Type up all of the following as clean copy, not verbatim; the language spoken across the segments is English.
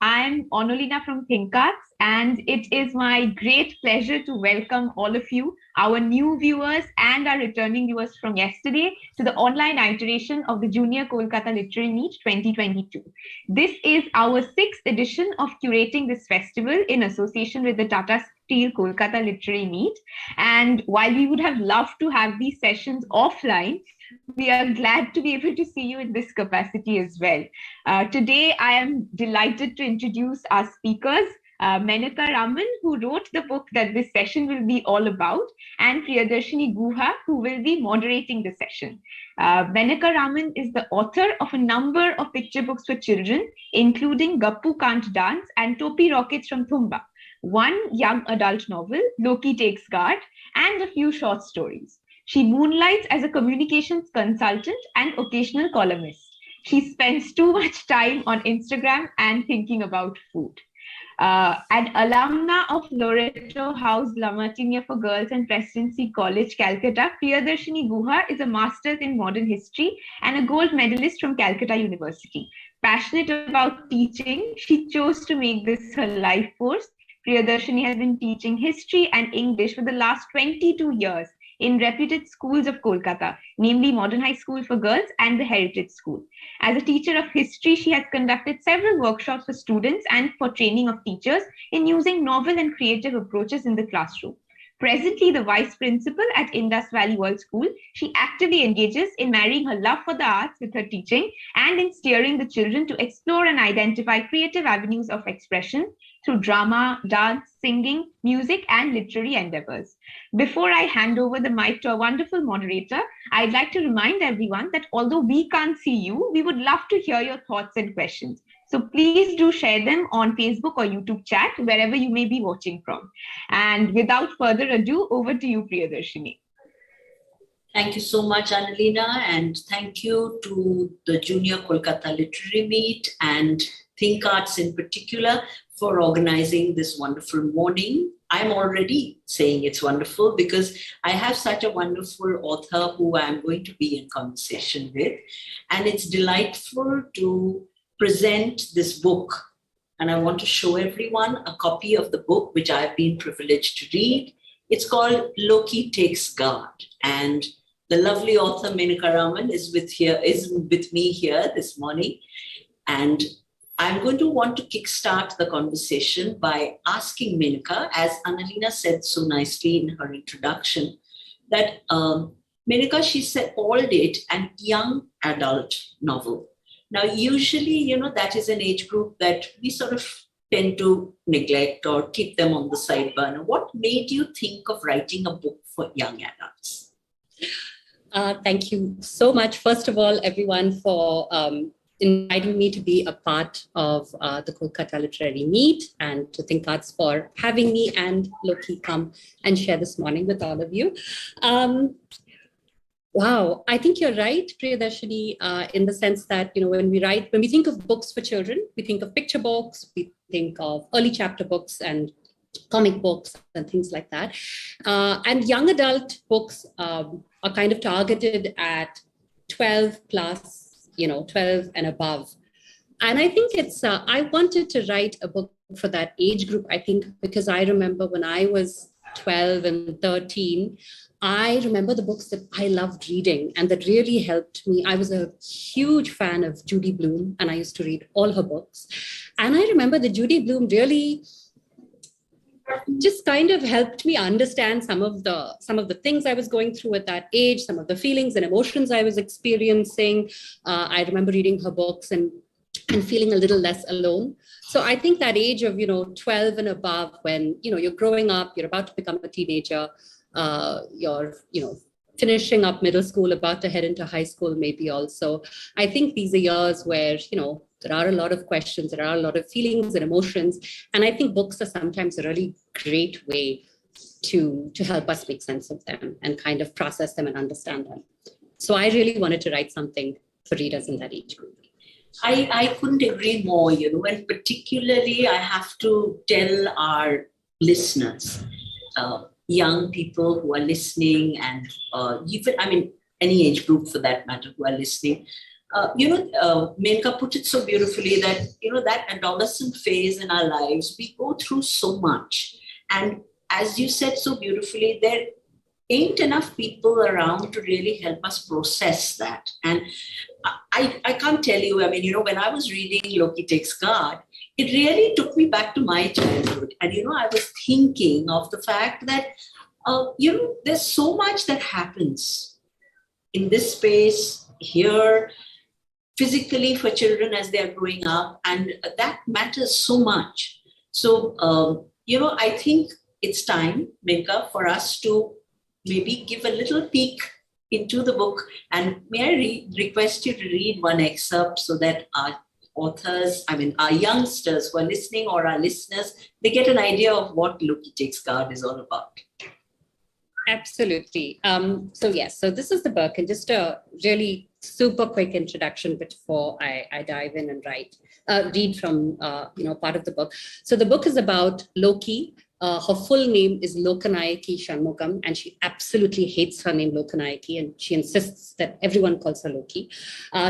I'm Onolina from ThinkArts, and it is my great pleasure to welcome all of you, our new viewers and our returning viewers from yesterday, to the online iteration of the Junior Kolkata Literary Meet 2022. This is our sixth edition of curating this festival in association with the Tata Steel Kolkata Literary Meet. And while we would have loved to have these sessions offline, we are glad to be able to see you in this capacity as well. Today, I am delighted to introduce our speakers, Menaka Raman, who wrote the book that this session will be all about, and Priyadarshinee Guha, who will be moderating the session. Menaka Raman is the author of a number of picture books for children, including Gappu Can't Dance and Topi Rockets from Thumba, one young adult novel, Loki Takes Guard, and a few short stories. She moonlights as a communications consultant and occasional columnist. She spends too much time on Instagram and thinking about food. An alumna of Loreto House La Martinia for Girls and Presidency College, Calcutta, Priyadarshinee Guha is a master's in modern history and a gold medalist from Calcutta University. Passionate about teaching, she chose to make this her life force. Priyadarshinee has been teaching history and English for the last 22 years in reputed schools of Kolkata, namely Modern High School for Girls and the Heritage School. As a teacher of history, she has conducted several workshops for students and for training of teachers in using novel and creative approaches in the classroom. Presently the vice principal at Indus Valley World School, she actively engages in marrying her love for the arts with her teaching and in steering the children to explore and identify creative avenues of expression through drama, dance, singing, music, and literary endeavors. Before I hand over the mic to our wonderful moderator, I'd like to remind everyone that although we can't see you, we would love to hear your thoughts and questions. So please do share them on Facebook or YouTube chat, wherever you may be watching from. And without further ado, over to you, Priyadarshinee. Thank you so much, Annalena, and thank you to the Junior Kolkata Literary Meet and ThinkArts in particular for organizing this wonderful morning. I'm already saying it's wonderful because I have such a wonderful author who I'm going to be in conversation with. And it's delightful to present this book. And I want to show everyone a copy of the book, which I've been privileged to read. It's called Loki Takes Guard. And the lovely author Menaka Raman is with me here this morning. And I'm going to want to kickstart the conversation by asking Menaka, as Annalena said so nicely in her introduction, that Menaka, she called it an young adult novel. Now, usually, that is an age group that we sort of tend to neglect or keep them on the side burner. What made you think of writing a book for young adults? Thank you so much, first of all, everyone, for inviting me to be a part of the Kolkata Literary Meet, and to ThinkArts for having me and Loki come and share this morning with all of you. Wow, I think you're right, Priyadarshinee, in the sense that, when we think of books for children, we think of picture books, we think of early chapter books and comic books and things like that. And young adult books are kind of targeted at 12 plus, 12 and above. And I think I wanted to write a book for that age group, I think, because I remember when I was 12 and 13, I remember the books that I loved reading and that really helped me. I was a huge fan of Judy Blume, and I used to read all her books. And I remember that Judy Blume really just kind of helped me understand some of the things I was going through at that age, some of the feelings and emotions I was experiencing. I remember reading her books and feeling a little less alone. So I think that age of 12 and above, when you're growing up, you're about to become a teenager, you're finishing up middle school, about to head into high school maybe also. I think these are years where there are a lot of questions, there are a lot of feelings and emotions, and I think books are sometimes a really great way to help us make sense of them and kind of process them and understand them. So I really wanted to write something for readers in that age group. I couldn't agree more, and particularly I have to tell our listeners, young people who are listening, and even, any age group for that matter, who are listening, Menka put it so beautifully that, that adolescent phase in our lives, we go through so much. And as you said so beautifully, there ain't enough people around to really help us process that. And I can't tell you, when I was reading Loki Takes Guard, it really took me back to my childhood. And, I was thinking of the fact that, there's so much that happens in this space here, physically for children as they're growing up. And that matters so much. So, I think it's time, Menka, for us to maybe give a little peek into the book. And may I request you to read one excerpt so that our our youngsters who are listening or our listeners, they get an idea of what Loki Takes Guard is all about. Absolutely. So this is the book, and just a really super quick introduction before I dive in and read from part of the book. So the book is about Loki. Her full name is Lokanayaki Shanmugam, and she absolutely hates her name Lokanayaki, and she insists that everyone calls her Loki.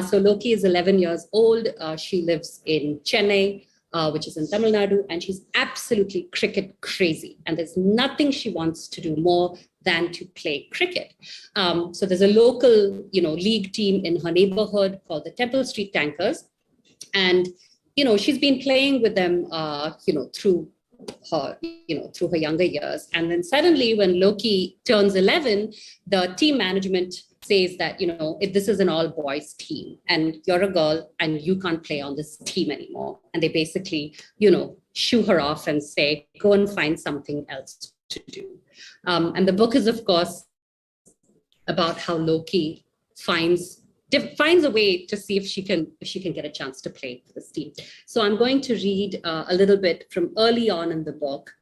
So Loki is 11 years old. She lives in Chennai, which is in Tamil Nadu, and she's absolutely cricket crazy. And there's nothing she wants to do more than to play cricket. So there's a local, league team in her neighborhood called the Temple Street Tankers. And, she's been playing with them, through her younger years. And then suddenly when Loki turns 11, the team management says that, if this is an all boys team and you're a girl and you can't play on this team anymore. And they basically, shoo her off and say, go and find something else to do. And the book is, of course, about how Loki finds a way to see if she can get a chance to play for this team. So I'm going to read a little bit from early on in the book.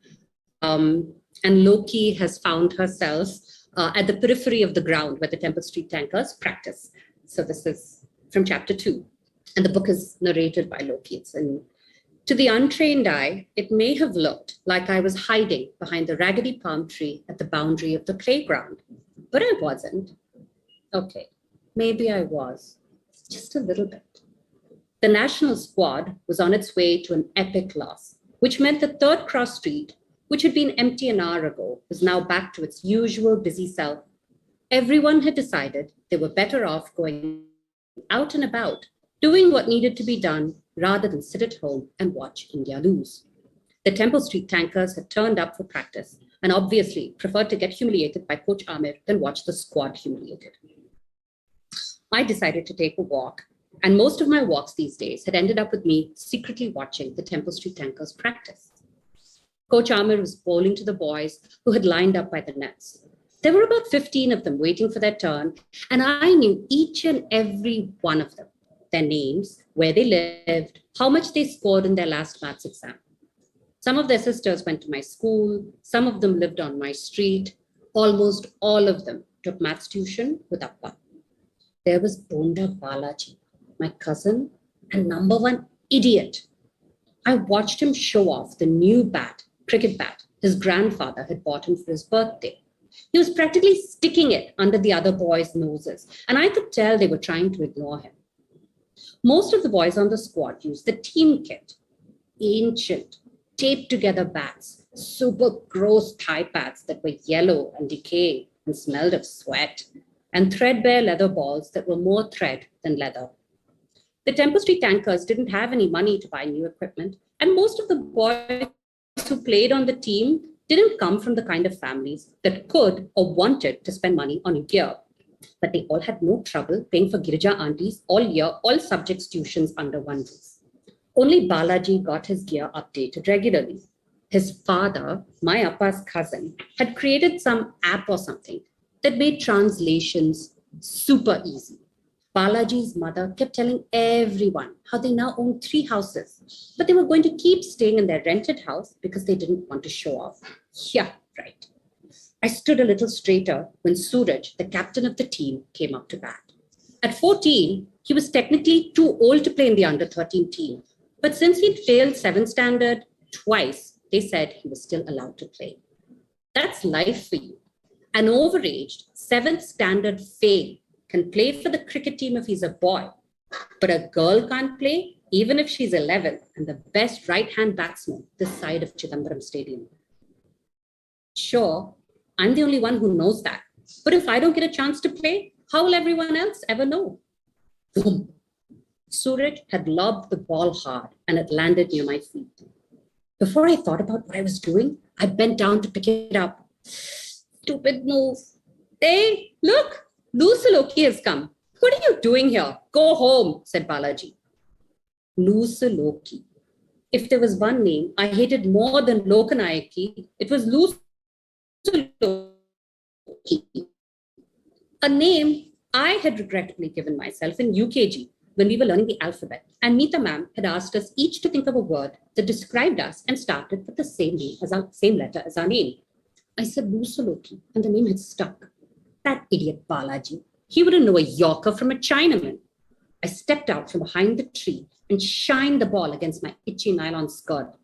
And Loki has found herself at the periphery of the ground where the Temple Street Tankers practice. So this is from chapter 2. And the book is narrated by Loki. To the untrained eye, it may have looked like I was hiding behind the raggedy palm tree at the boundary of the playground, but I wasn't. Okay, maybe I was, just a little bit. The national squad was on its way to an epic loss, which meant the third cross street, which had been empty an hour ago, was now back to its usual busy self. Everyone had decided they were better off going out and about, doing what needed to be done rather than sit at home and watch India lose. The Temple Street Tankers had turned up for practice and obviously preferred to get humiliated by Coach Amir than watch the squad humiliated. I decided to take a walk, and most of my walks these days had ended up with me secretly watching the Temple Street Tankers practice. Coach Amir was bowling to the boys who had lined up by the nets. There were about 15 of them waiting for their turn, and I knew each and every one of them, their names, where they lived, how much they scored in their last maths exam. Some of their sisters went to my school, some of them lived on my street, almost all of them took maths tuition with Appa. There was Bonda Balaji, my cousin and number one idiot. I watched him show off the new cricket bat, his grandfather had bought him for his birthday. He was practically sticking it under the other boys' noses, and I could tell they were trying to ignore him. Most of the boys on the squad used the team kit, ancient, taped together bats, super gross thigh pads that were yellow and decaying and smelled of sweat, and threadbare leather balls that were more thread than leather. The Temple Street Tankers didn't have any money to buy new equipment, and most of the boys who played on the team didn't come from the kind of families that could or wanted to spend money on gear. But they all had no trouble paying for Girija aunties all year, all subjects' tuitions under one roof. Only Balaji got his gear updated regularly. His father, my Appa's cousin, had created some app or something that made translations super easy. Balaji's mother kept telling everyone how they now own 3 houses, but they were going to keep staying in their rented house because they didn't want to show off. Yeah, right. I stood a little straighter when Suraj, the captain of the team, came up to bat. At 14, he was technically too old to play in the under-13 team, but since he'd failed 7th standard twice, they said he was still allowed to play. That's life for you. An overaged 7th standard fail can play for the cricket team if he's a boy, But a girl can't play, even if she's 11 and the best right-hand batsman this side of Chidambaram Stadium. Sure, I'm the only one who knows that. But if I don't get a chance to play, how will everyone else ever know? Boom. Suraj had lobbed the ball hard and it landed near my feet. Before I thought about what I was doing, I bent down to pick it up. Stupid move. Hey, look, Loki has come. What are you doing here? Go home, said Balaji. Loki. If there was one name I hated more than Lokanayaki, it was Loki. A name I had regrettably given myself in UKG when we were learning the alphabet, and Meeta ma'am had asked us each to think of a word that described us and started with the same letter as our name. I said Loki, and the name had stuck. That idiot Balaji. He wouldn't know a Yorker from a Chinaman. I stepped out from behind the tree and shined the ball against my itchy nylon skirt.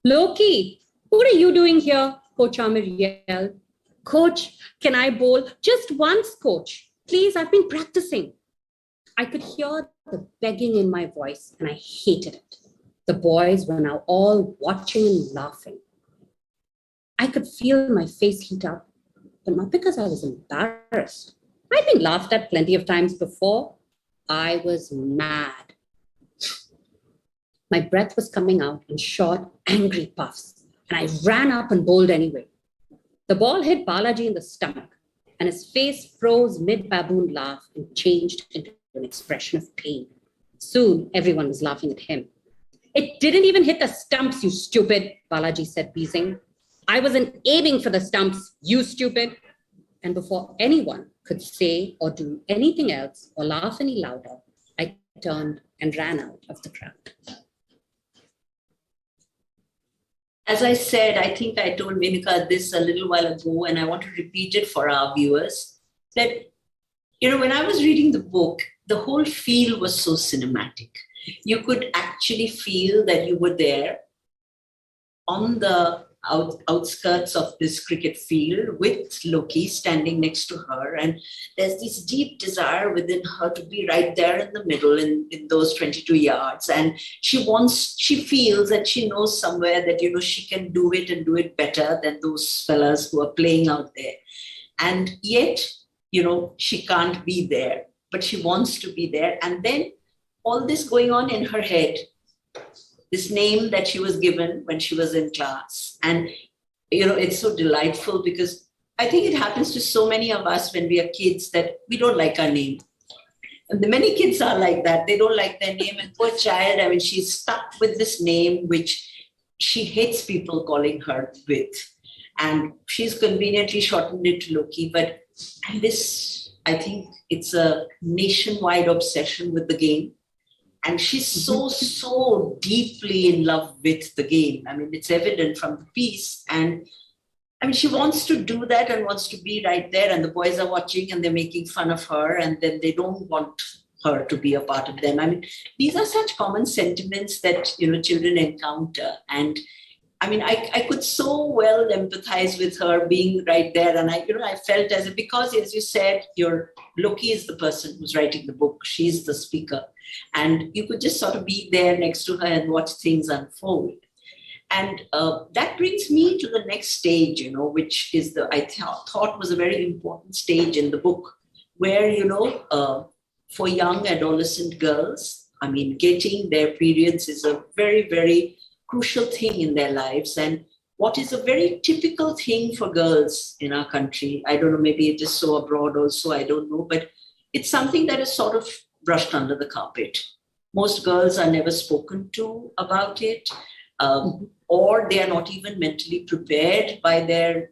Loki, what are you doing here? Coach Amir yelled. Coach, can I bowl? Just once, coach. Please, I've been practicing. I could hear the begging in my voice and I hated it. The boys were now all watching and laughing. I could feel my face heat up, but not because I was embarrassed. I'd been laughed at plenty of times before. I was mad. My breath was coming out in short, angry puffs, and I ran up and bowled anyway. The ball hit Balaji in the stomach, and his face froze mid-baboon laugh and changed into an expression of pain. Soon, everyone was laughing at him. It didn't even hit the stumps, you stupid, Balaji said, wheezing. I wasn't aiming for the stumps, you stupid. And before anyone could say or do anything else or laugh any louder, I turned and ran out of the crowd. As I said, I think I told Menaka this a little while ago, and I want to repeat it for our viewers, that, when I was reading the book, the whole feel was so cinematic. You could actually feel that you were there on the outskirts of this cricket field with Loki standing next to her. And there's this deep desire within her to be right there in the middle in those 22 yards. And she feels that she knows somewhere that, she can do it and do it better than those fellas who are playing out there. And yet, she can't be there, but she wants to be there. And then all this going on in her head, this name that she was given when she was in class. And, it's so delightful because I think it happens to so many of us when we are kids that we don't like our name. And many kids are like that. They don't like their name. And poor child, she's stuck with this name, which she hates people calling her with. And she's conveniently shortened it to Loki. But this, I think it's a nationwide obsession with the game. And she's so deeply in love with the game. It's evident from the piece. And she wants to do that and wants to be right there. And the boys are watching and they're making fun of her. And then they don't want her to be a part of them. These are such common sentiments that, children encounter. And I could so well empathize with her being right there. And I felt as if, because as you said, Loki is the person who's writing the book. She's the speaker. And you could just sort of be there next to her and watch things unfold. And that brings me to the next stage, which is I thought was a very important stage in the book, where, for young adolescent girls, getting their periods is a very, very crucial thing in their lives. And what is a very typical thing for girls in our country, I don't know, maybe it is so abroad also, I don't know, but it's something that is sort of brushed under the carpet. Most girls are never spoken to about it, or they are not even mentally prepared by their,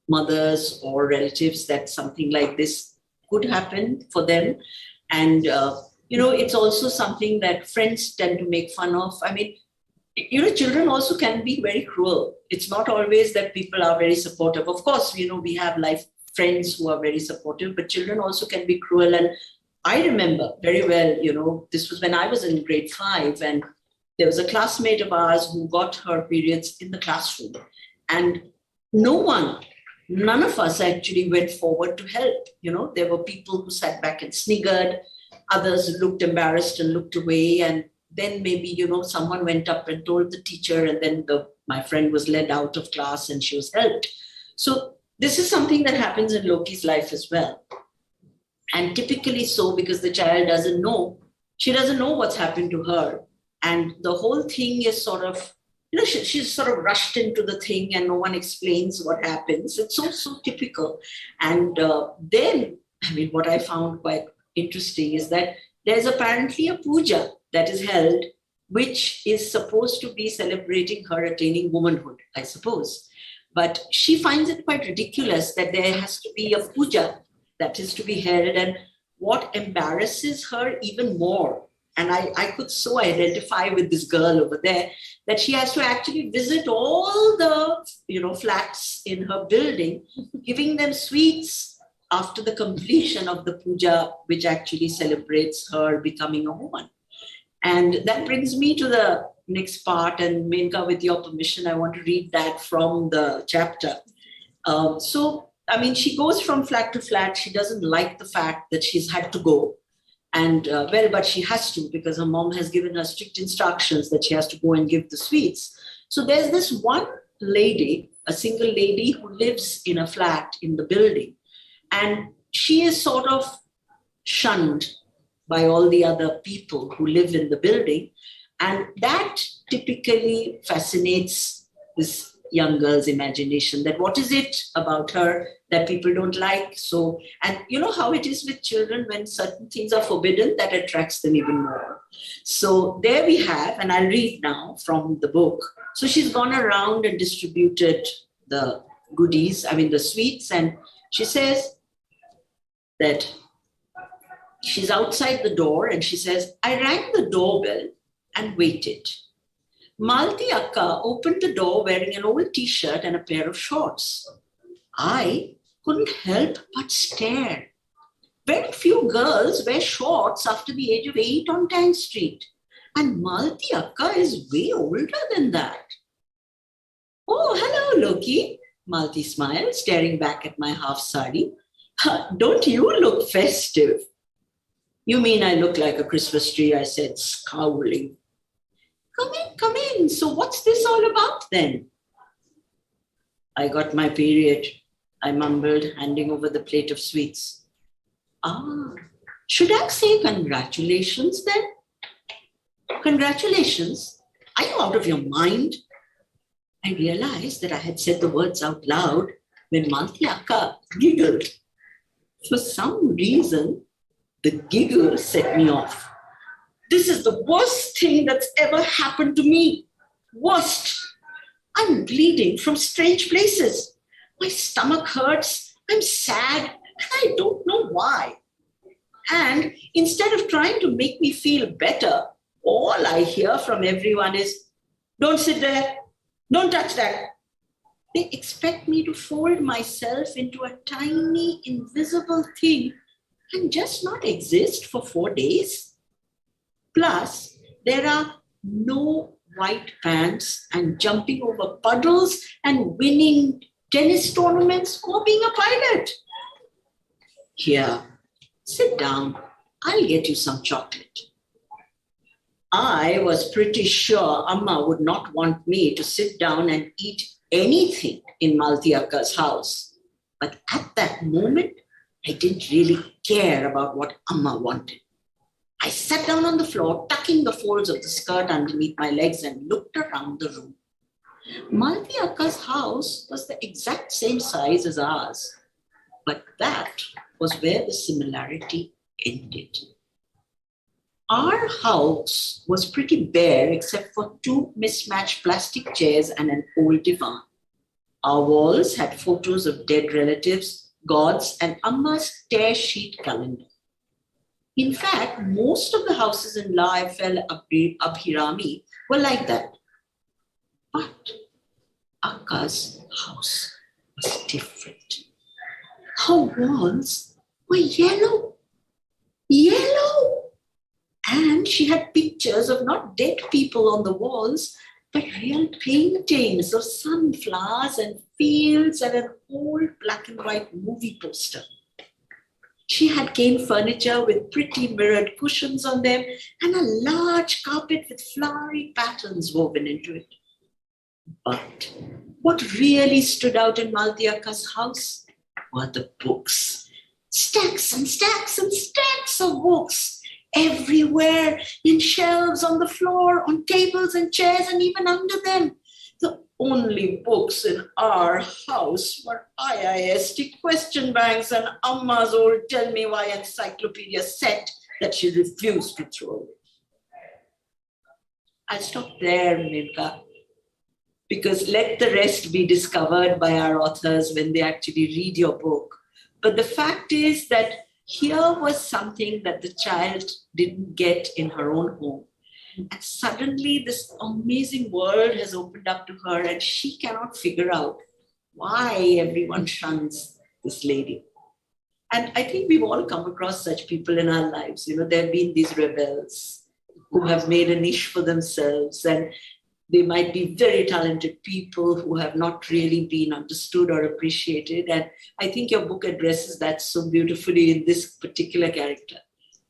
mothers or relatives that something like this could happen for them. And, it's also something that friends tend to make fun of. Children also can be very cruel. It's not always that people are very supportive. Of course, we have life friends who are very supportive, but children also can be cruel. And I remember very well, this was when I was in grade 5, and there was a classmate of ours who got her periods in the classroom. And none of us actually went forward to help. There were people who sat back and sniggered. others looked embarrassed and looked away. And then maybe, someone went up and told the teacher, and then my friend was led out of class and she was helped. So this is something that happens in Loki's life as well. And typically so, because the child she doesn't know what's happened to her. And the whole thing is sort of, she's sort of rushed into the thing and no one explains what happens. It's so typical. And then, what I found quite interesting is that there's apparently a puja that is held, which is supposed to be celebrating her attaining womanhood, I suppose. But she finds it quite ridiculous that there has to be a puja that is to be held. And what embarrasses her even more, and I could so identify with this girl over there, that she has to actually visit all the flats in her building, giving them sweets after the completion of the puja, which actually celebrates her becoming a woman. And that brings me to the next part. And Menaka, with your permission, I want to read that from the chapter. She goes from flat to flat. She doesn't like the fact that she's had to go. And but she has to, because her mom has given her strict instructions that she has to go and give the sweets. So there's this one lady, a single lady, who lives in a flat in the building. And she is sort of shunned by all the other people who live in the building. And that typically fascinates this young girl's imagination, that what is it about her that people don't like? So, and you know how it is with children, when certain things are forbidden, that attracts them even more. So there we have, and I'll read now from the book. So she's gone around and distributed the goodies, the sweets, and she says that she's outside the door and she says, I rang the doorbell and waited. Malti Akka opened the door wearing an old t-shirt and a pair of shorts. I couldn't help but stare. Very few girls wear shorts after the age of 8 on 10th Street. And Malti Akka is way older than that. Oh, hello, Loki. Malti smiled, staring back at my half sari. Don't you look festive? You mean I look like a Christmas tree, I said, scowling. Come in. So what's this all about then? I got my period, I mumbled, handing over the plate of sweets. Should I say congratulations then? Congratulations? Are you out of your mind? I realized that I had said the words out loud when Malti Akka giggled. For some reason, the giggle set me off. This is the worst thing that's ever happened to me. Worst. I'm bleeding from strange places. My stomach hurts. I'm sad. And I don't know why. And instead of trying to make me feel better, all I hear from everyone is, don't sit there. Don't touch that. They expect me to fold myself into a tiny, invisible thing and just not exist for 4 days. Plus, there are no white pants and jumping over puddles and winning tennis tournaments or being a pilot. Here, sit down. I'll get you some chocolate. I was pretty sure Amma would not want me to sit down and eat anything in Malti Akka's house. But at that moment, I didn't really care about what Amma wanted. I sat down on the floor, tucking the folds of the skirt underneath my legs and looked around the room. Malti Akka's house was the exact same size as ours, but that was where the similarity ended. Our house was pretty bare except for 2 mismatched plastic chairs and an old divan. Our walls had photos of dead relatives, gods, and Amma's tear sheet calendar. In fact, most of the houses in La Eiffel Abhirami were like that. But Akka's house was different. Her walls were yellow. Yellow! And she had pictures of not dead people on the walls, but real paintings of sunflowers and fields and an old black and white movie poster. She had cane furniture with pretty mirrored cushions on them and a large carpet with flowery patterns woven into it. But what really stood out in Maltiaka's house were the books. Stacks and stacks and stacks of books everywhere, in shelves, on the floor, on tables and chairs, and even under them. The only books in our house were IIST question banks and Amma's old Tell Me Why encyclopedia set that she refused to throw away. I'll stop there, Menaka, because let the rest be discovered by our authors when they actually read your book. But the fact is that here was something that the child didn't get in her own home. And suddenly this amazing world has opened up to her and she cannot figure out why everyone shuns this lady. And I think we've all come across such people in our lives. You know, there have been these rebels who have made a niche for themselves, and they might be very talented people who have not really been understood or appreciated. And I think your book addresses that so beautifully in this particular character,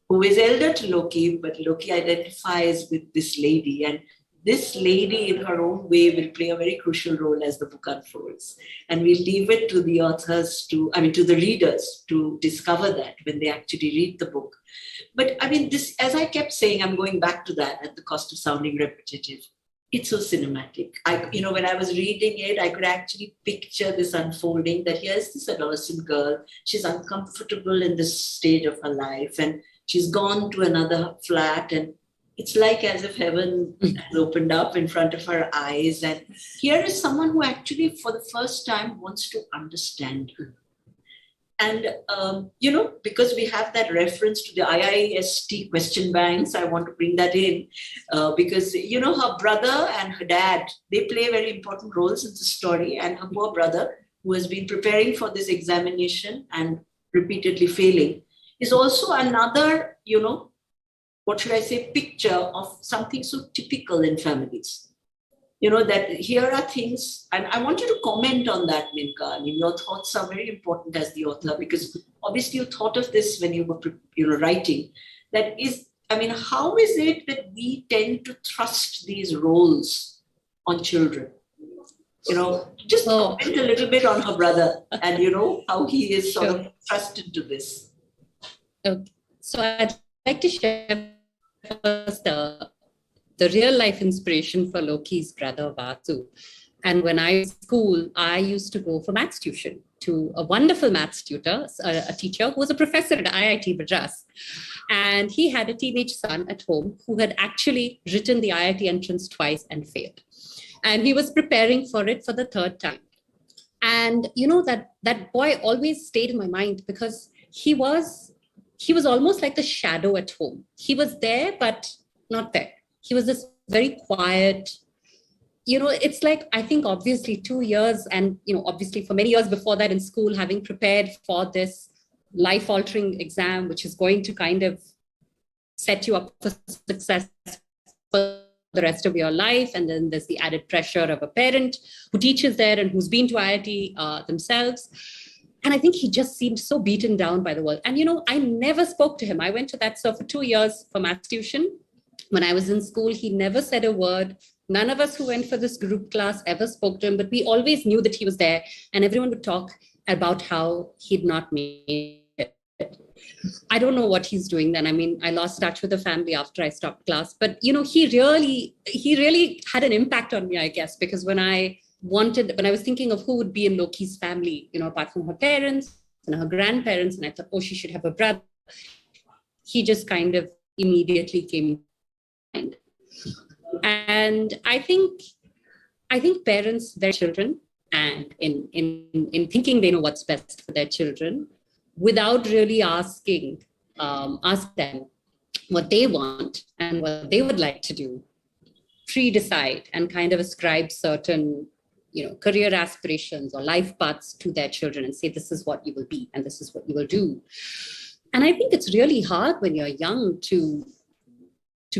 who is elder to Loki, but Loki identifies with this lady. And this lady in her own way will play a very crucial role as the book unfolds. And we'll leave it to the authors to the readers to discover that when they actually read the book. But I mean, this, as I kept saying, I'm going back to that at the cost of sounding repetitive. It's so cinematic. When I was reading it, I could actually picture this unfolding, that here's this adolescent girl. She's uncomfortable in this stage of her life, and she's gone to another flat, and it's like as if heaven has opened up in front of her eyes. And here is someone who actually, for the first time, wants to understand her. And, because we have that reference to the IIST question banks, I want to bring that in because, her brother and her dad, they play very important roles in the story. And her poor brother, who has been preparing for this examination and repeatedly failing, is also another, picture of something so typical in families. That here are things, and I want you to comment on that, Menaka. I mean, your thoughts are very important as the author, because obviously you thought of this when you were writing. How is it that we tend to thrust these roles on children? Just comment a little bit on her brother and, how he is sort of thrust into this. Okay. So I'd like to share first the real life inspiration for Loki's brother, Vasu. And when I was in school, I used to go for maths tuition to a wonderful maths tutor, a teacher who was a professor at IIT Madras. And he had a teenage son at home who had actually written the IIT entrance twice and failed. And he was preparing for it for the third time. And that boy always stayed in my mind because he was almost like the shadow at home. He was there, but not there. He was this very quiet, it's like, I think obviously 2 years and, obviously for many years before that in school, having prepared for this life-altering exam, which is going to kind of set you up for success for the rest of your life. And then there's the added pressure of a parent who teaches there and who's been to IIT themselves. And I think he just seemed so beaten down by the world. And, I never spoke to him. I went to that for 2 years for maths tuition. When I was in school, he never said a word. None of us who went for this group class ever spoke to him, but we always knew that he was there, and everyone would talk about how he'd not made it. I don't know what he's doing then. I mean, I lost touch with the family after I stopped class, but he really had an impact on me, I guess, because when I was thinking of who would be in Loki's family, apart from her parents and her grandparents, and I thought, she should have a brother. He just kind of immediately came. And I think parents, their children, and in thinking they know what's best for their children, without really ask them what they want and what they would like to do, pre-decide and kind of ascribe certain, career aspirations or life paths to their children and say, this is what you will be and this is what you will do. And I think it's really hard when you're young to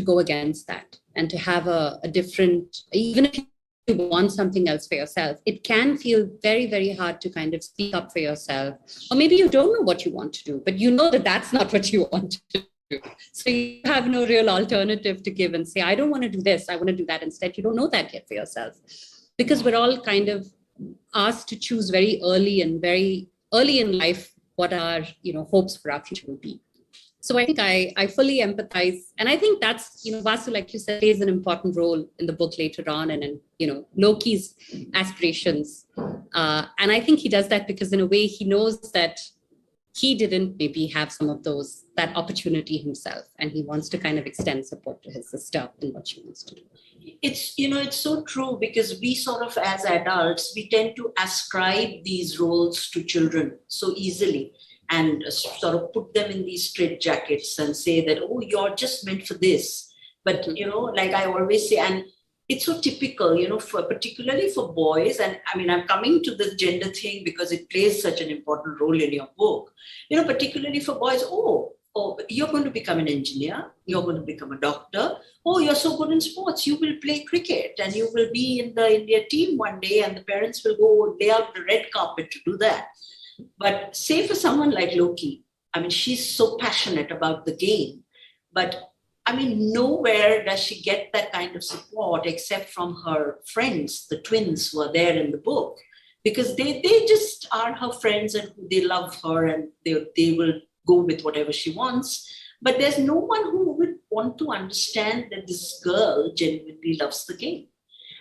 go against that and to have a different, even if you want something else for yourself, it can feel very, very hard to kind of speak up for yourself. Or maybe you don't know what you want to do, but you know that that's not what you want to do. So you have no real alternative to give and say, I don't want to do this, I want to do that instead. You don't know that yet for yourself. Because we're all kind of asked to choose very early in life what our hopes for our future will be. So I think I fully empathize. And I think that's, Vasu, like you said, plays an important role in the book later on and in, Loki's aspirations. And I think he does that because in a way he knows that he didn't maybe have some of that opportunity himself. And he wants to kind of extend support to his sister in what she wants to do. It's so true because we sort of, as adults, we tend to ascribe these roles to children so easily. And sort of put them in these straitjackets and say that, oh, you're just meant for this. But, like I always say, and it's so typical, particularly for boys. And I mean, I'm coming to the gender thing because it plays such an important role in your book. Particularly for boys, oh, you're going to become an engineer. You're going to become a doctor. Oh, you're so good in sports. You will play cricket and you will be in the India team one day and the parents will go lay out the red carpet to do that. But say for someone like Loki, I mean, she's so passionate about the game, but I mean, nowhere does she get that kind of support except from her friends, the twins who are there in the book, because they just are her friends and they love her and they will go with whatever she wants. But there's no one who would want to understand that this girl genuinely loves the game.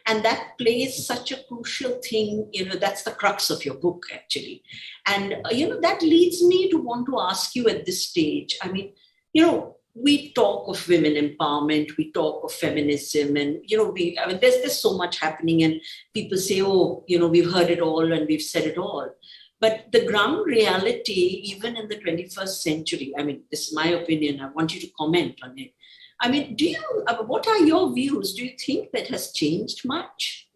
And that plays such a crucial thing, that's the crux of your book, actually. And, that leads me to want to ask you at this stage, I mean, we talk of women empowerment, we talk of feminism, and, there's so much happening and people say, oh, we've heard it all and we've said it all. But the ground reality, even in the 21st century, I mean, this is my opinion, I want you to comment on it. I mean, what are your views? Do you think that has changed much?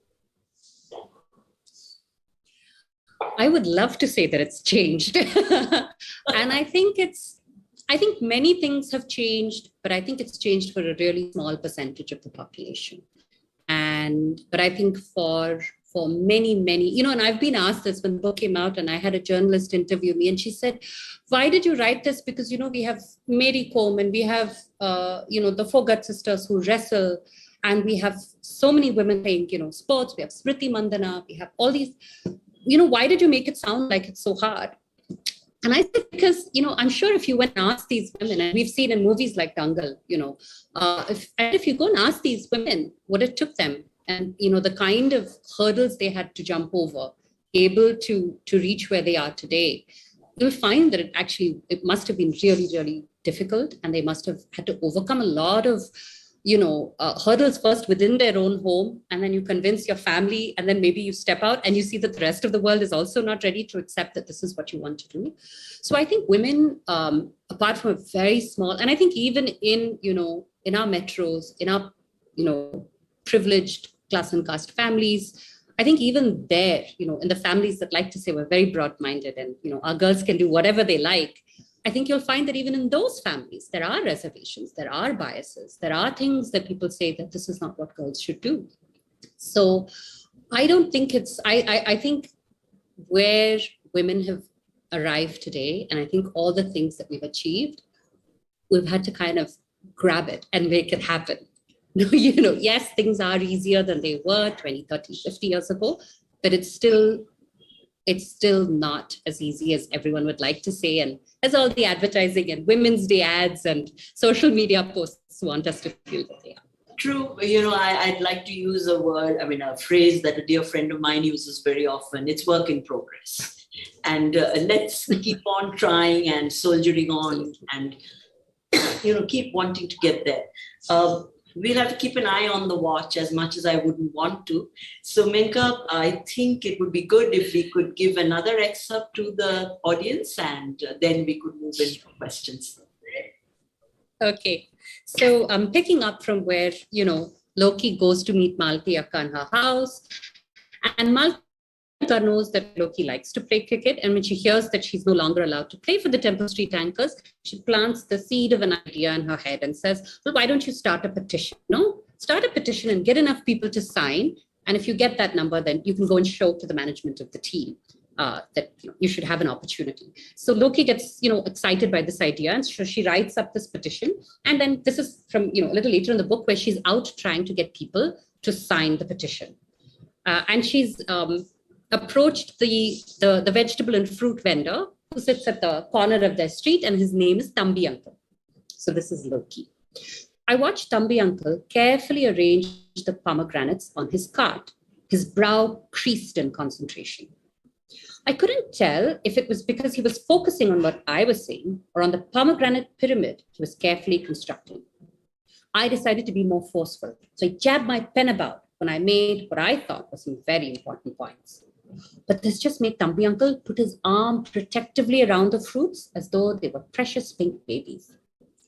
I would love to say that it's changed. And I think many things have changed, but I think it's changed for a really small percentage of the population. But I think for many, and I've been asked this when the book came out and I had a journalist interview me and she said, why did you write this? Because, we have Mary Kom and we have, the Foghat sisters who wrestle and we have so many women playing, sports. We have Smriti Mandana. We have all these, why did you make it sound like it's so hard? And I said, because, I'm sure if you went and asked these women, and we've seen in movies like Dangal, if you go and ask these women what it took them, and, the kind of hurdles they had to jump over, able to reach where they are today, you'll find that it must have been really, really difficult. And they must have had to overcome a lot of, hurdles first within their own home. And then you convince your family. And then maybe you step out and you see that the rest of the world is also not ready to accept that this is what you want to do. So I think women, apart from a very small, and I think even in our metros, in our, privileged class and caste families, I think even there, in the families that like to say we're very broad-minded and, our girls can do whatever they like, I think you'll find that even in those families, there are reservations, there are biases, there are things that people say that this is not what girls should do. So I don't think I think where women have arrived today, and I think all the things that we've achieved, we've had to kind of grab it and make it happen. Yes, things are easier than they were 20, 30, 50 years ago, but it's still not as easy as everyone would like to say. And as all the advertising and Women's Day ads and social media posts want us to feel that they are. True. I'd like to use a phrase that a dear friend of mine uses very often. It's work in progress. And let's keep on trying and soldiering on and, keep wanting to get there. We'll have to keep an eye on the watch as much as I wouldn't want to. So Menaka, I think it would be good if we could give another excerpt to the audience and then we could move into questions. Okay. So I'm picking up from where, Loki goes to meet Malti Akka in her house. And Malti knows that Loki likes to play cricket. And when she hears that she's no longer allowed to play for the Temple Street Anchors, she plants the seed of an idea in her head and says, well, why don't you start a petition? Start a petition and get enough people to sign. And if you get that number, then you can go and show to the management of the team that you should have an opportunity. So Loki gets excited by this idea, and so she writes up this petition. And then this is from a little later in the book, where she's out trying to get people to sign the petition. And she's approached the vegetable and fruit vendor who sits at the corner of their street, and his name is Thambi Uncle. So this is Loki. I watched Thambi Uncle carefully arrange the pomegranates on his cart, his brow creased in concentration. I couldn't tell if it was because he was focusing on what I was saying or on the pomegranate pyramid he was carefully constructing. I decided to be more forceful, so I jabbed my pen about when I made what I thought were some very important points. But this just made Thambi Uncle put his arm protectively around the fruits as though they were precious pink babies.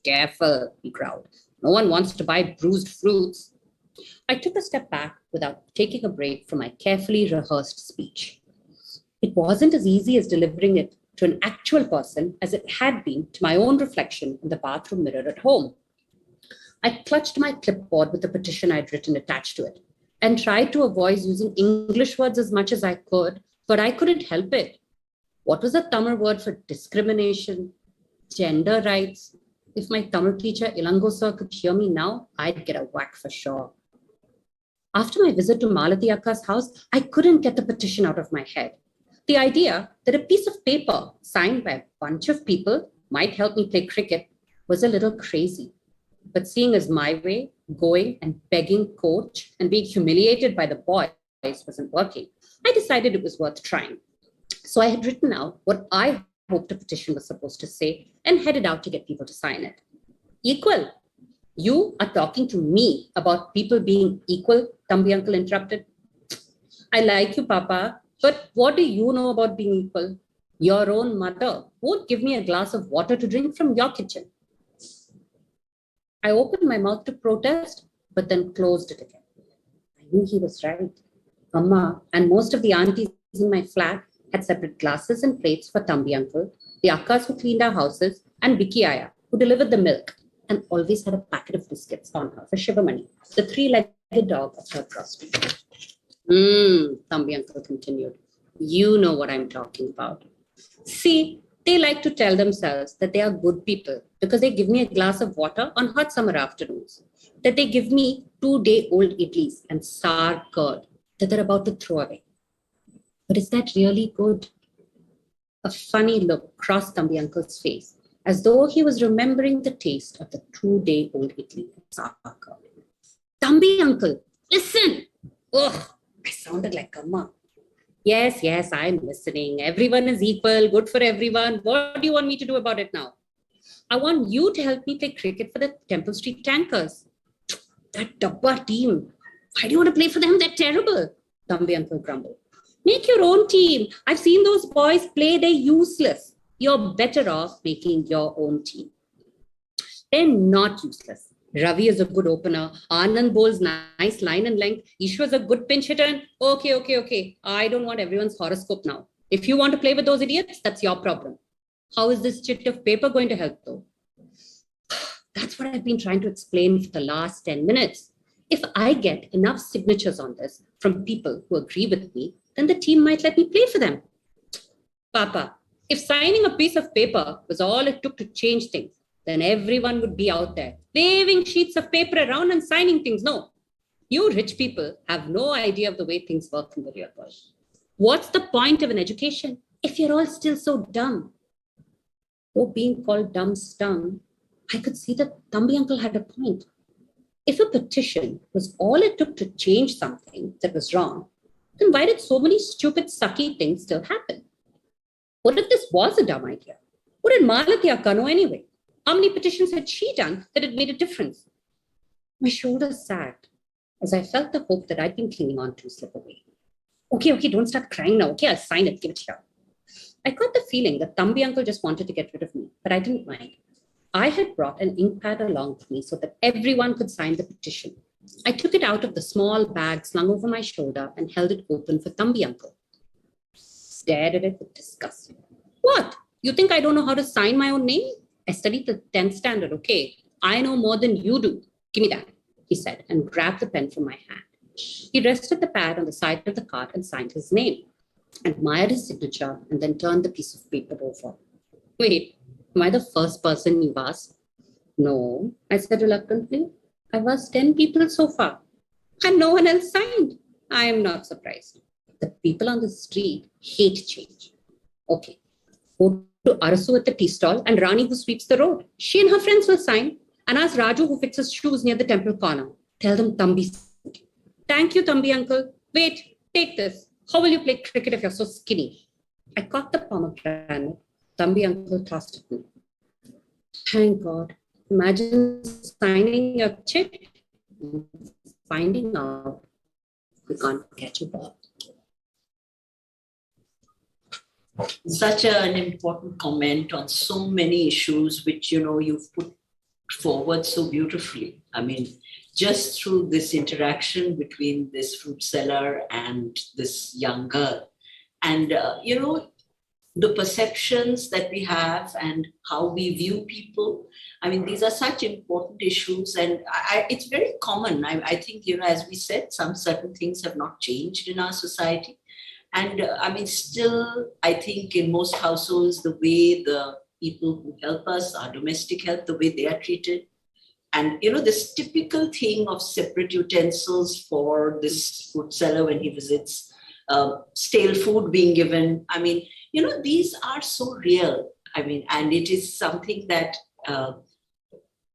Careful, he growled. No one wants to buy bruised fruits. I took a step back without taking a break from my carefully rehearsed speech. It wasn't as easy as delivering it to an actual person as it had been to my own reflection in the bathroom mirror at home. I clutched my clipboard with the petition I'd written attached to it and tried to avoid using English words as much as I could, but I couldn't help it. What was the Tamil word for discrimination, gender rights? If my Tamil teacher, Ilango sir, could hear me now, I'd get a whack for sure. After my visit to Malati Akka's house, I couldn't get the petition out of my head. The idea that a piece of paper signed by a bunch of people might help me play cricket was a little crazy. But seeing as my way, going and begging coach and being humiliated by the boys wasn't working, I decided it was worth trying. So I had written out what I hoped a petition was supposed to say and headed out to get people to sign it. Equal. You are talking to me about people being equal, Thambi Uncle interrupted. I like you, Papa, but what do you know about being equal? Your own mother won't give me a glass of water to drink from your kitchen. I opened my mouth to protest, but then closed it again. I knew he was right. Amma and most of the aunties in my flat had separate glasses and plates for Thambi Uncle, the Akkas who cleaned our houses, and Vicky Aya, who delivered the milk, and always had a packet of biscuits on her for Shivamani, the three-legged dog of her grocery. Thambi Uncle continued. You know what I'm talking about. See, they like to tell themselves that they are good people because they give me a glass of water on hot summer afternoons, that they give me 2-day-old idlis and sour curd that they're about to throw away. But is that really good? A funny look crossed Thambi Uncle's face, as though he was remembering the taste of the 2-day-old idli and sour curd. Thambi Uncle, listen! Ugh, I sounded like Amma. Yes, I'm listening. Everyone is equal, good for everyone. What do you want me to do about it now? I want you to help me play cricket for the Temple Street Tankers. That Dabba team. Why do you want to play for them? They're terrible, Thambi Uncle grumbled. Make your own team. I've seen those boys play. They're useless. You're better off making your own team. They're not useless. Ravi is a good opener. Anand bowls nice line and length. Ishwar's a good pinch hitter. And okay. I don't want everyone's horoscope now. If you want to play with those idiots, that's your problem. How is this chit of paper going to help though? That's what I've been trying to explain for the last 10 minutes. If I get enough signatures on this from people who agree with me, then the team might let me play for them. Papa, if signing a piece of paper was all it took to change things, then everyone would be out there waving sheets of paper around and signing things. No, you rich people have no idea of the way things work in the real world. What's the point of an education if you're all still so dumb? Though being called dumb stung, I could see that Thambi Uncle had a point. If a petition was all it took to change something that was wrong, then why did so many stupid, sucky things still happen? What if this was a dumb idea? What did Malati Akka know anyway? How many petitions had she done that had made a difference? My shoulders sagged as I felt the hope that I'd been clinging on to slip away. Okay, don't start crying now. Okay, I'll sign it. Give it here. I got the feeling that Thambi Uncle just wanted to get rid of me, but I didn't mind. I had brought an ink pad along with me so that everyone could sign the petition. I took it out of the small bag slung over my shoulder and held it open for Thambi Uncle. Stared at it with disgust. What? You think I don't know how to sign my own name? I studied the 10th standard, okay? I know more than you do. Give me that, he said, and grabbed the pen from my hand. He rested the pad on the side of the cart and signed his name, admired his signature, and then turned the piece of paper over. Wait, am I the first person you've asked? No, I said reluctantly. I've asked 10 people so far, and no one else signed. I am not surprised. The people on the street hate change. Okay, go to Arasu at the tea stall and Rani who sweeps the road. She and her friends will sign, and ask Raju who fixes shoes near the temple corner. Tell them Tambi. Thank you, Tambi uncle. Wait, take this. How will you play cricket if you're so skinny? I caught the pomegranate. Tambi uncle tossed at me. Thank God. Imagine signing your check, finding out we can't catch a ball. Such an important comment on so many issues, which, you've put forward so beautifully. I mean, just through this interaction between this fruit seller and this young girl. And, the perceptions that we have and how we view people. I mean, these are such important issues, and it's very common. I think, as we said, some certain things have not changed in our society. And still, I think in most households, the way the people who help us, our domestic help, the way they are treated. And, this typical thing of separate utensils for this food seller when he visits, stale food being given. I mean, these are so real. I mean, and it is something that,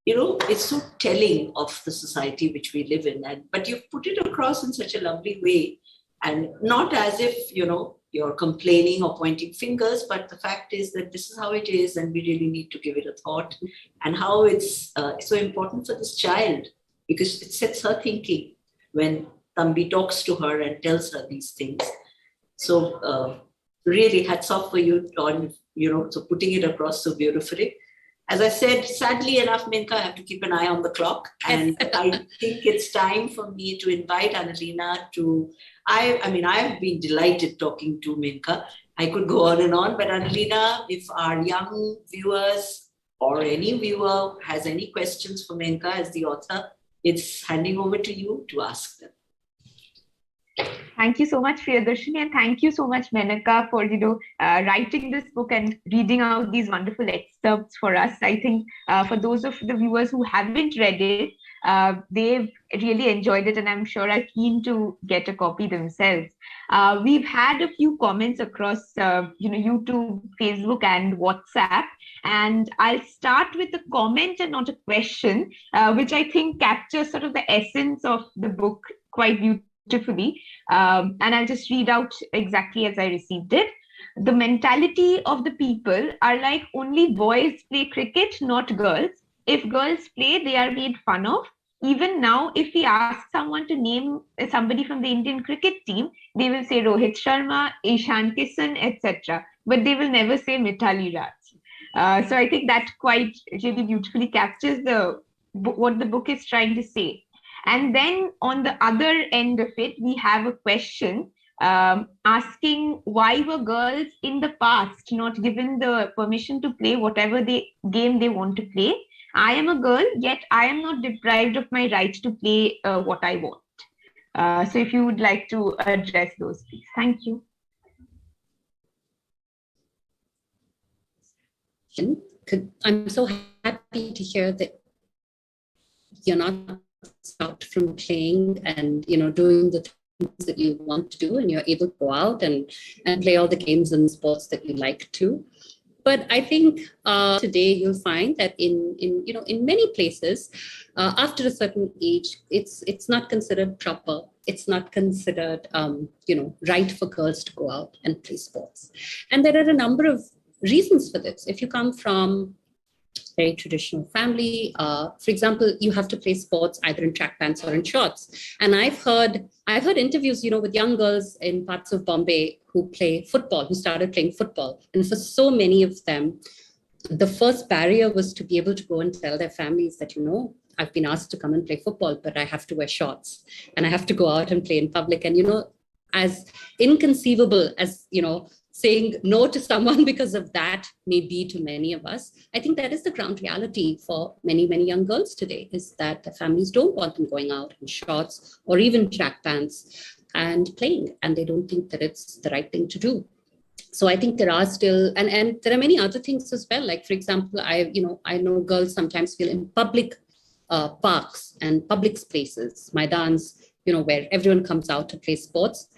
it's so telling of the society which we live in. But you've put it across in such a lovely way. And not as if, you're complaining or pointing fingers, but the fact is that this is how it is, and we really need to give it a thought, and how it's so important for this child, because it sets her thinking when Tambi talks to her and tells her these things. So really hats off for you on, so putting it across so beautifully. As I said, sadly enough, Menaka, I have to keep an eye on the clock. And I think it's time for me to invite Annalena to, I've been delighted talking to Menaka. I could go on and on, but Annalena, if our young viewers or any viewer has any questions for Menaka as the author, it's handing over to you to ask them. Thank you so much, Priyadarshinee, and thank you so much, Menaka, for writing this book and reading out these wonderful excerpts for us. I think for those of the viewers who haven't read it, they've really enjoyed it, and I'm sure are keen to get a copy themselves. We've had a few comments across YouTube, Facebook, and WhatsApp, and I'll start with a comment and not a question, which I think captures sort of the essence of the book quite beautifully. And I'll just read out exactly as I received it. The mentality of the people are like only boys play cricket, not girls. If girls play, they are made fun of. Even now, if we ask someone to name somebody from the Indian cricket team, they will say Rohit Sharma, Ishan Kishan, etc. But they will never say Mithali Raj. So I think that quite really beautifully captures what the book is trying to say. And then on the other end of it, we have a question asking why were girls in the past not given the permission to play whatever game they want to play. I am a girl, yet I am not deprived of my right to play what I want. So if you would like to address those, please. Thank you. I'm so happy to hear that you're not stopped from playing and doing the things that you want to do, and you're able to go out and play all the games and sports that you like to. But I think today you'll find that in many places, after a certain age, it's not considered proper. It's not considered right for girls to go out and play sports. And there are a number of reasons for this. If you come from very traditional family, for example, you have to play sports either in track pants or in shorts. And I've heard interviews, with young girls in parts of Bombay who play football, who started playing football. And for so many of them, the first barrier was to be able to go and tell their families that, I've been asked to come and play football, but I have to wear shorts and I have to go out and play in public. And, as inconceivable as, saying no to someone because of that may be to many of us. I think that is the ground reality for many, many young girls today, is that the families don't want them going out in shorts or even track pants and playing, and they don't think that it's the right thing to do. So I think there are still, and there are many other things as well. Like, for example, I know girls sometimes feel in public parks and public spaces, Maidans, where everyone comes out to play sports.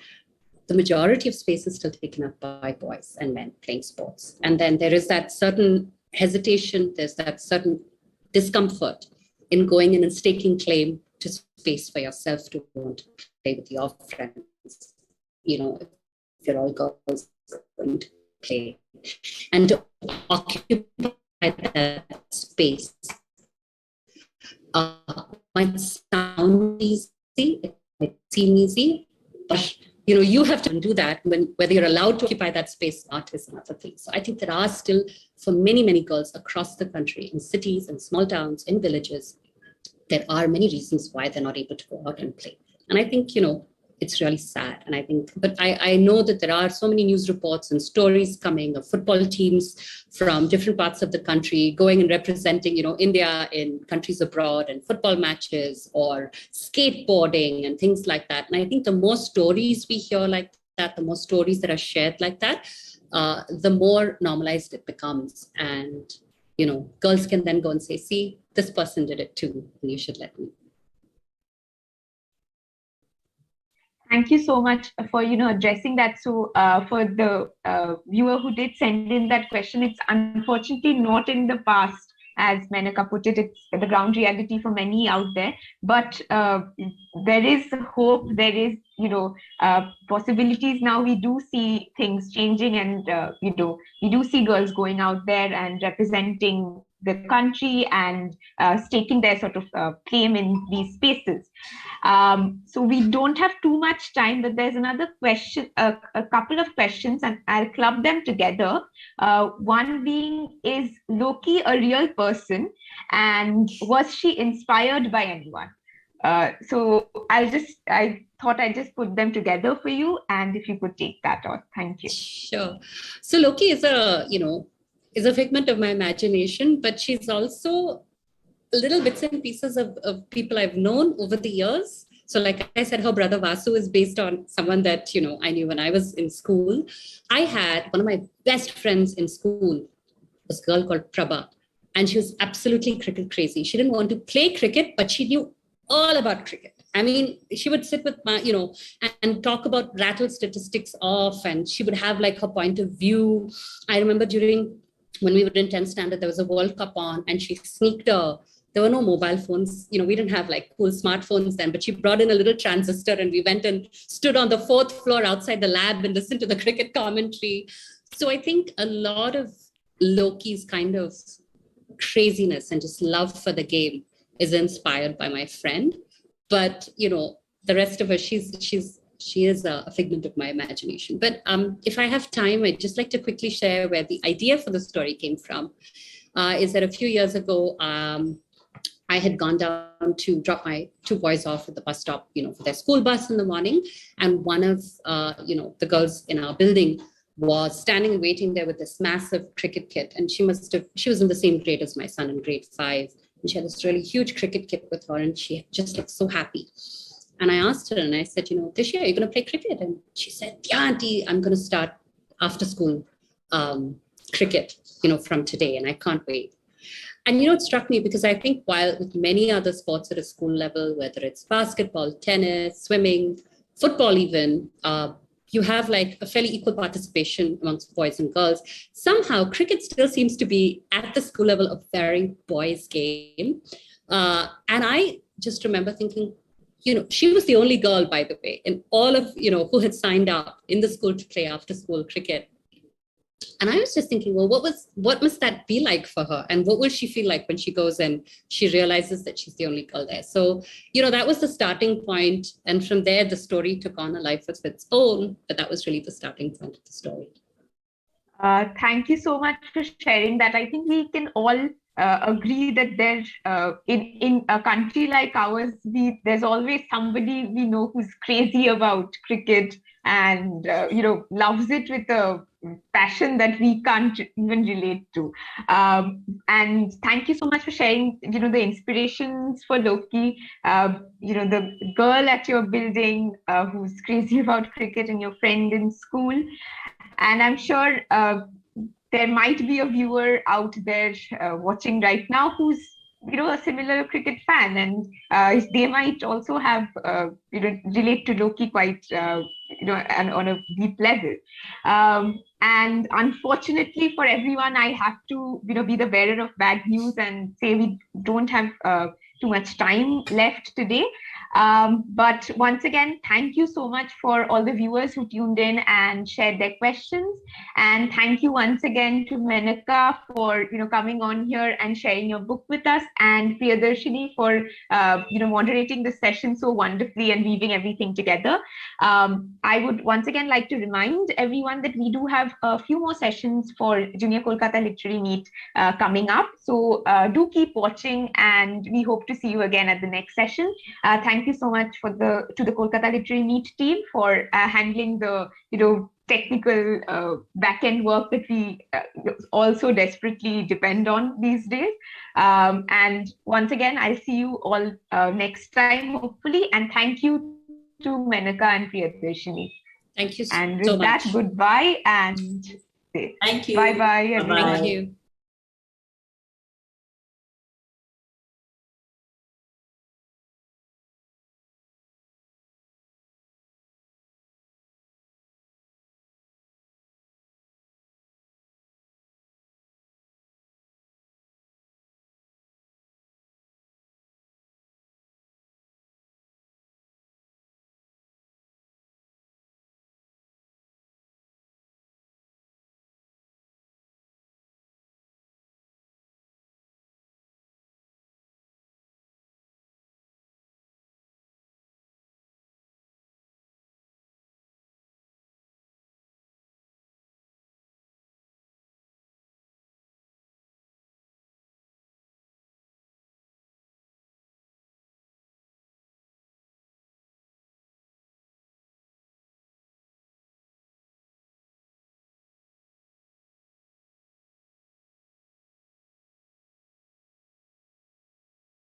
The majority of space is still taken up by boys and men playing sports. And then there is that certain hesitation, there's that certain discomfort in going in and staking claim to space for yourself to want to play with your friends. If you're all girls going to play. And to occupy that space might sound easy, it might seem easy, but you have to do that. Whether you're allowed to occupy that space or not is another thing. So I think there are still, for many, many girls across the country, in cities and small towns, in villages, there are many reasons why they're not able to go out and play. And I think, it's really sad. And I think, but I know that there are so many news reports and stories coming of football teams from different parts of the country going and representing, India in countries abroad, and football matches or skateboarding and things like that. And I think the more stories we hear like that, the more stories that are shared like that, the more normalized it becomes. And, girls can then go and say, see, this person did it too, and you should let me. Thank you so much for addressing that. So for the viewer who did send in that question, it's unfortunately not in the past, as Menaka put it. It's the ground reality for many out there. But there is hope. There is possibilities now. We do see things changing, and we do see girls going out there and representing the country and staking their sort of claim in these spaces. So we don't have too much time, but there's another question, a couple of questions, and I'll club them together. One being, is Loki a real person, and was she inspired by anyone? So I thought I'd just put them together for you, and if you could take that on. Thank you. Sure. So Loki is a figment of my imagination, but she's also little bits and pieces of people I've known over the years. So like I said, her brother Vasu is based on someone that, I knew when I was in school. I had one of my best friends in school, this girl called Prabha, and she was absolutely cricket crazy. She didn't want to play cricket, but she knew all about cricket. I mean, she would sit with my, and talk about rattle statistics off, and she would have like her point of view. I remember when we were in 10th standard, there was a World Cup on, and she sneaked there were no mobile phones. We didn't have like cool smartphones then, but she brought in a little transistor, and we went and stood on the 4th floor outside the lab and listened to the cricket commentary. So I think a lot of Loki's kind of craziness and just love for the game is inspired by my friend. But, the rest of her, she is a figment of my imagination. But if I have time, I'd just like to quickly share where the idea for the story came from. Is that a few years ago, I had gone down to drop my 2 boys off at the bus stop, for their school bus in the morning. And one of, the girls in our building was standing and waiting there with this massive cricket kit. And she was in the same grade as my son, in grade 5. And she had this really huge cricket kit with her, and she just looked so happy. And I asked her, and I said, this year, are you going to play cricket? And she said, yeah, auntie, I'm going to start after school cricket, from today, and I can't wait. And, it struck me because I think while with many other sports at a school level, whether it's basketball, tennis, swimming, football even, you have like a fairly equal participation amongst boys and girls. Somehow cricket still seems to be at the school level a very boys' game. And I just remember thinking, she was the only girl, by the way, in all of, who had signed up in the school to play after school cricket. And I was just thinking, well, what must that be like for her? And what will she feel like when she goes and she realizes that she's the only girl there? So, that was the starting point. And from there, the story took on a life of its own. But that was really the starting point of the story. Thank you so much for sharing that. I think we can all agree that there's in a country like ours, there's always somebody we know who's crazy about cricket, and loves it with a passion that we can't even relate to. And thank you so much for sharing, the inspirations for Loki. The girl at your building who's crazy about cricket, and your friend in school. And I'm sure there might be a viewer out there watching right now who's a similar cricket fan, and they might also have relate to Loki quite and on a deep level. And unfortunately for everyone, I have to be the bearer of bad news and say we don't have too much time left today. But once again, thank you so much for all the viewers who tuned in and shared their questions. And thank you once again to Menaka for coming on here and sharing your book with us, and Priyadarshinee for moderating the session so wonderfully and weaving everything together. I would once again like to remind everyone that we do have a few more sessions for Junior Kolkata Literary Meet coming up. So do keep watching, and we hope to see you again at the next session. Thank you so much to the Kolkata Literary Meet team for handling the technical back-end work that we also desperately depend on these days. And once again, I'll see you all next time, hopefully. And thank you to Menaka and Priyadarshinee. Thank you so much. much. And with that, goodbye and thank you. Bye-bye, everyone. Thank you.